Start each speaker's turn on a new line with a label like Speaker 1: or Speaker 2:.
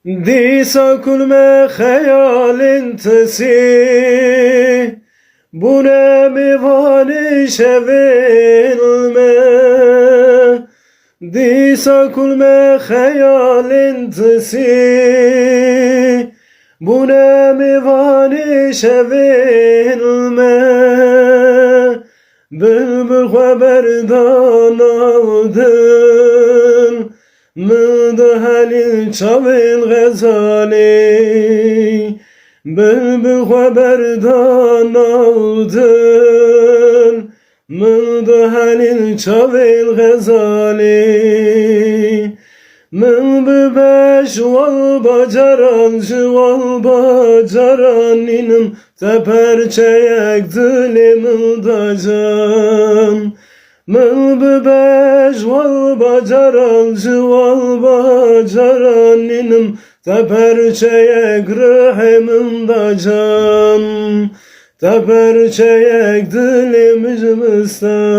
Speaker 1: Disa kul me khayalin tesi bu ne mivani şevilme. Disa kul me khayalin tesi bu ne mivani şevilme. Bülbül haberdan aldın Müdhalil çavil gazali. Bülbül haberdan aldın Müdhalil çavil gazali. Min beş val bacaran val bacaran inim teperçeyek dilim dacan. Min beş val bacaran val bacaran inim teperçeyek rahimim dacan. Teperçeyek dilim cümüstan.